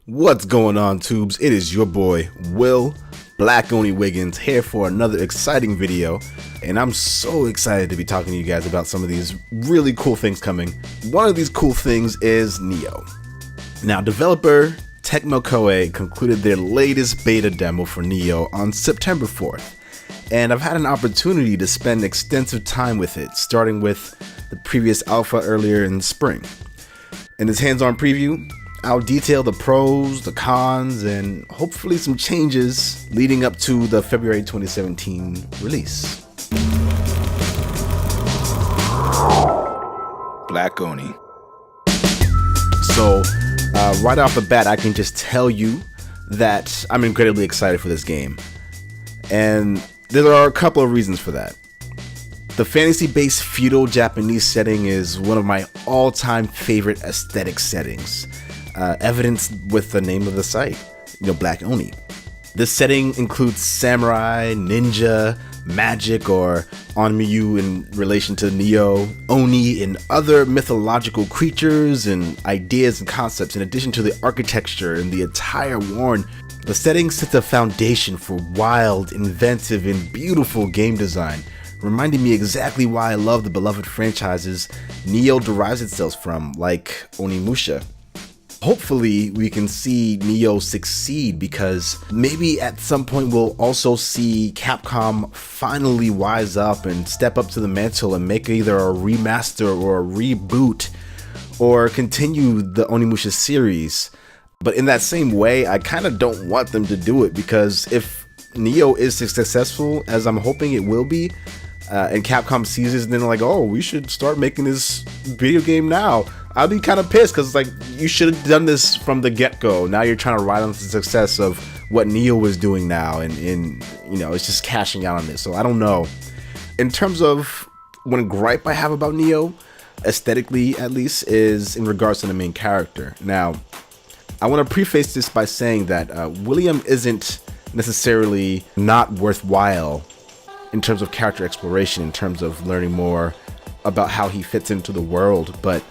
What's going on, tubes? It is your boy Will Black Oni Wiggins here for another exciting video, and I'm so excited to be talking to you guys about some of these really cool things coming. One of these cool things is Neo. Now, developer Tecmo Koei concluded their latest beta demo for Neo on September 4th, and I've had an opportunity to spend extensive time with it, starting with the previous alpha earlier in the spring. In this hands-on preview, I'll detail the pros, the cons, and hopefully some changes leading up to the February 2017 release. Black Oni. So, right off the bat, I can just tell you that I'm incredibly excited for this game. And there are a couple of reasons for that. The fantasy-based feudal Japanese setting is one of my all-time favorite aesthetic settings. Evidenced with the name of the site, Black Oni. This setting includes samurai, ninja, magic, or Onmyu in relation to Neo, Oni, and other mythological creatures and ideas and concepts, in addition to the architecture and the attire worn. The setting sets a foundation for wild, inventive, and beautiful game design, reminding me exactly why I love the beloved franchises Neo derives itself from, like Onimusha. Hopefully we can see Neo succeed, because maybe at some point we'll also see Capcom finally wise up and step up to the mantle and make either a remaster or a reboot or continue the Onimusha series. But in that same way, I kind of don't want them to do it, because if Neo is successful, as I'm hoping it will be, and Capcom sees this and then like, oh, we should start making this video game now, I'll be kind of pissed, because like, you should have done this from the get-go. Now you're trying to ride on the success of what Neo was doing now, and it's just cashing out on this. So I don't know. In terms of one gripe I have about Neo, aesthetically at least, is in regards to the main character. Now, I want to preface this by saying that William isn't necessarily not worthwhile in terms of character exploration, in terms of learning more about how he fits into the world, but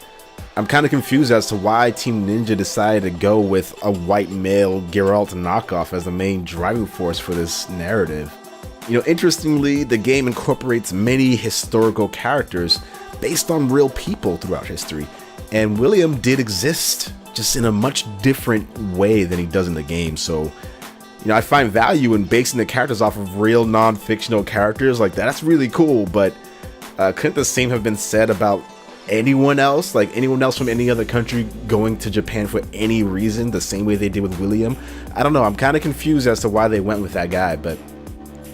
I'm kind of confused as to why Team Ninja decided to go with a white male Geralt knockoff as the main driving force for this narrative. Interestingly, the game incorporates many historical characters based on real people throughout history, and William did exist, just in a much different way than he does in the game. So I find value in basing the characters off of real non-fictional characters like that. That's really cool, but couldn't the same have been said about anyone else? Like anyone else from any other country going to Japan for any reason, the same way they did with William? I don't know. I'm kind of confused as to why they went with that guy, but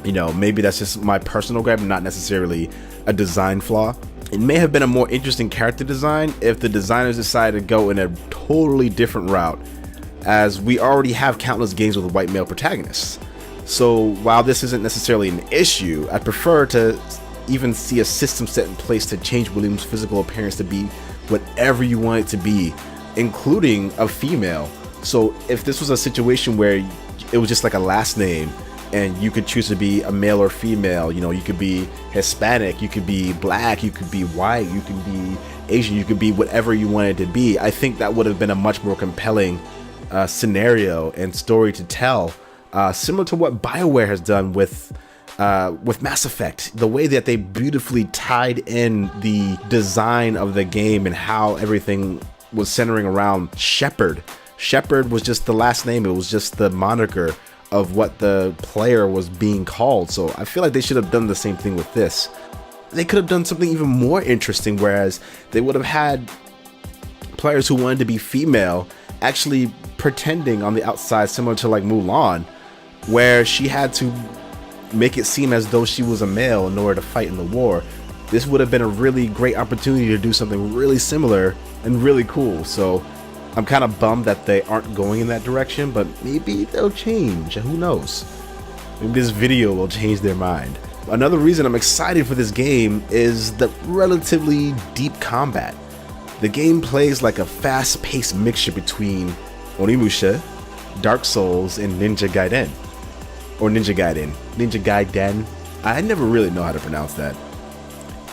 maybe that's just my personal gripe, not necessarily a design flaw. It may have been a more interesting character design if the designers decided to go in a totally different route, as we already have countless games with white male protagonists. So while this isn't necessarily an issue, I'd prefer to even see a system set in place to change William's physical appearance to be whatever you want it to be, including a female. So if this was a situation where it was just like a last name and you could choose to be a male or female, you could be Hispanic, you could be black, you could be white, you could be Asian, you could be whatever you wanted to be, I think that would have been a much more compelling scenario and story to tell, similar to what BioWare has done with Mass Effect. The way that they beautifully tied in the design of the game and how everything was centering around Shepard. Shepard was just the last name, it was just the moniker of what the player was being called. So I feel like they should have done the same thing with this. They could have done something even more interesting, whereas they would have had players who wanted to be female actually pretending on the outside, similar to like Mulan, where she had to make it seem as though she was a male in order to fight in the war. This would have been a really great opportunity to do something really similar and really cool. So I'm kind of bummed that they aren't going in that direction, but maybe they'll change. Who knows? Maybe this video will change their mind. Another reason I'm excited for this game is the relatively deep combat. The game plays like a fast-paced mixture between Onimusha, Dark Souls, and Ninja Gaiden. Or Ninja Gaiden. Ninja Gaiden. I never really know how to pronounce that.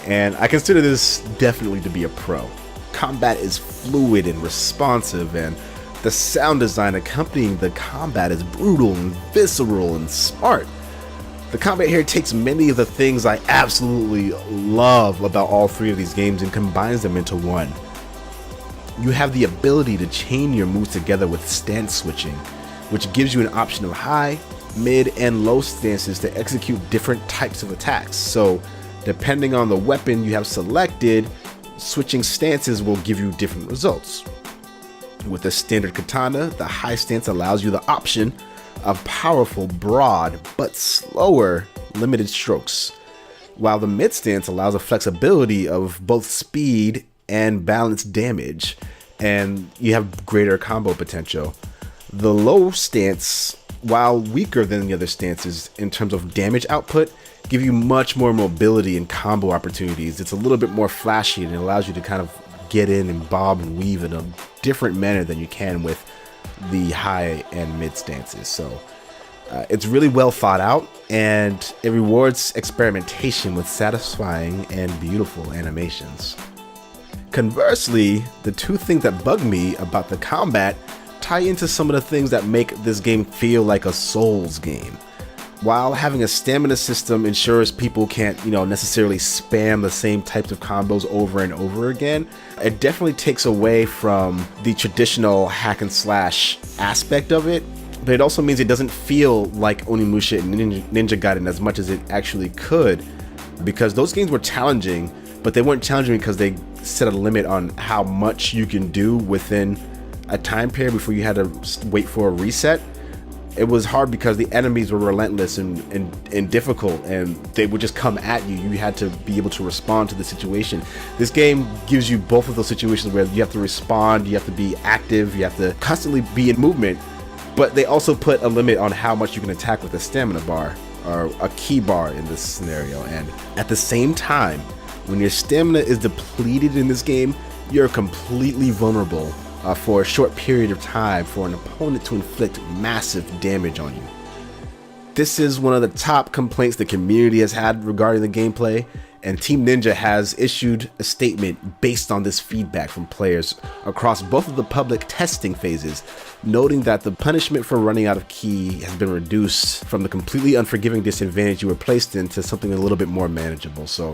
And I consider this definitely to be a pro. Combat is fluid and responsive, and The sound design accompanying the combat is brutal and visceral and smart. The combat here takes many of the things I absolutely love about all three of these games and combines them into one. You have the ability to chain your moves together with stance switching, which gives you an option of high, mid, and low stances to execute different types of attacks. So, depending on the weapon you have selected, switching stances will give you different results. With the standard katana, the high stance allows you the option of powerful, broad, but slower, limited strokes, while the mid stance allows a flexibility of both speed and balanced damage, and you have greater combo potential. The low stance, while weaker than the other stances in terms of damage output, give you much more mobility and combo opportunities. It's a little bit more flashy and it allows you to kind of get in and bob and weave in a different manner than you can with the high and mid stances. So it's really well thought out, and it rewards experimentation with satisfying and beautiful animations. Conversely, the two things that bug me about the combat tie into some of the things that make this game feel like a Souls game. While having a stamina system ensures people can't, necessarily spam the same types of combos over and over again, it definitely takes away from the traditional hack and slash aspect of it, but it also means it doesn't feel like Onimusha and Ninja Gaiden as much as it actually could, because those games were challenging, but they weren't challenging because they set a limit on how much you can do within a time period before you had to wait for a reset. It was hard because the enemies were relentless and difficult, and they would just come at you. You had to be able to respond to the situation. This game gives you both of those situations where you have to respond, you have to be active, you have to constantly be in movement, but they also put a limit on how much you can attack with a stamina bar, or a key bar in this scenario. And at the same time, when your stamina is depleted in this game, you're completely vulnerable for a short period of time for an opponent to inflict massive damage on you. This is one of the top complaints the community has had regarding the gameplay, and Team Ninja has issued a statement based on this feedback from players across both of the public testing phases, noting that the punishment for running out of ki has been reduced from the completely unforgiving disadvantage you were placed in to something a little bit more manageable. So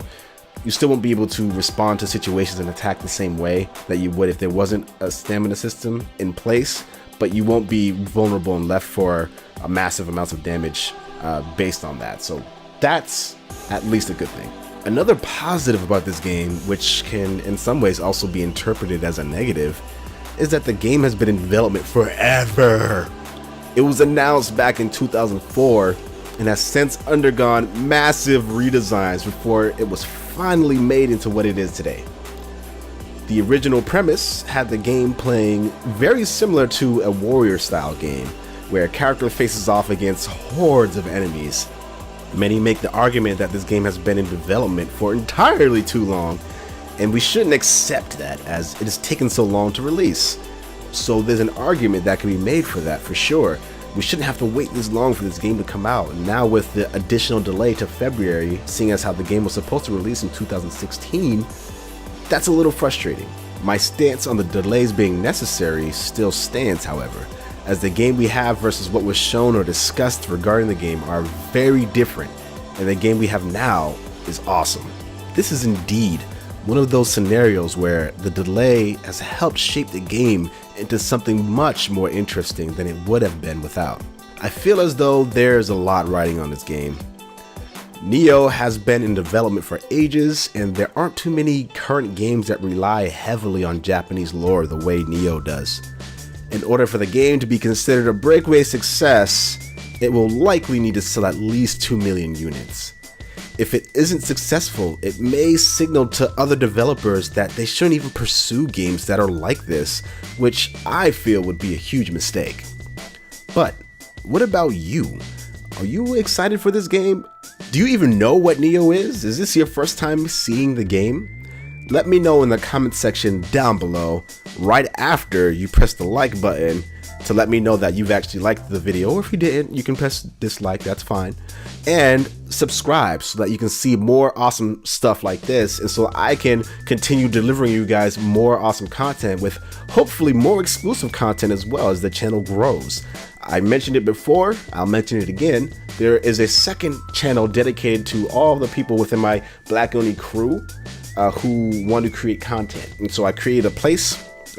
you still won't be able to respond to situations and attack the same way that you would if there wasn't a stamina system in place, but you won't be vulnerable and left for a massive amounts of damage based on that. So that's at least a good thing. Another positive about this game, which can in some ways also be interpreted as a negative, is that the game has been in development forever. It was announced back in 2004 and has since undergone massive redesigns before it was finally made into what it is today. The original premise had the game playing very similar to a warrior style game, where a character faces off against hordes of enemies. Many make the argument that this game has been in development for entirely too long, and we shouldn't accept that as it has taken so long to release. So there's an argument that can be made for that, for sure. We shouldn't have to wait this long for this game to come out. And now with the additional delay to February, seeing as how the game was supposed to release in 2016, that's a little frustrating. My stance on the delays being necessary still stands, however, as the game we have versus what was shown or discussed regarding the game are very different, and the game we have now is awesome. This is indeed one of those scenarios where the delay has helped shape the game into something much more interesting than it would have been without. I feel as though there's a lot riding on this game. Nioh has been in development for ages, and there aren't too many current games that rely heavily on Japanese lore the way Nioh does. In order for the game to be considered a breakaway success, it will likely need to sell at least 2 million units. If it isn't successful, it may signal to other developers that they shouldn't even pursue games that are like this, which I feel would be a huge mistake. But what about you? Are you excited for this game? Do you even know what Nioh is? Is this your first time seeing the game? Let me know in the comment section down below, right after you press the like button, to let me know that you've actually liked the video, or if you didn't, you can press dislike, that's fine. And subscribe so that you can see more awesome stuff like this, and so I can continue delivering you guys more awesome content with hopefully more exclusive content as well as the channel grows. I mentioned it before, I'll mention it again. There is a second channel dedicated to all the people within my Black Oni crew who want to create content. And so I created a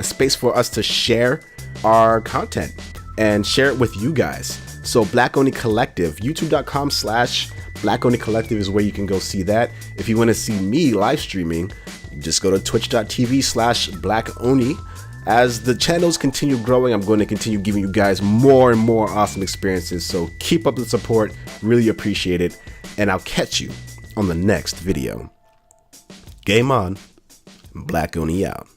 space for us to share our content and share it with you guys. So Black Oni Collective, youtube.com/Black Oni Collective is where you can go see that. If you want to see me live streaming, just go to twitch.tv/Black Oni. As the channels continue growing, I'm going to continue giving you guys more and more awesome experiences. So keep up the support, really appreciate it. And I'll catch you on the next video. Game on, Black Oni out.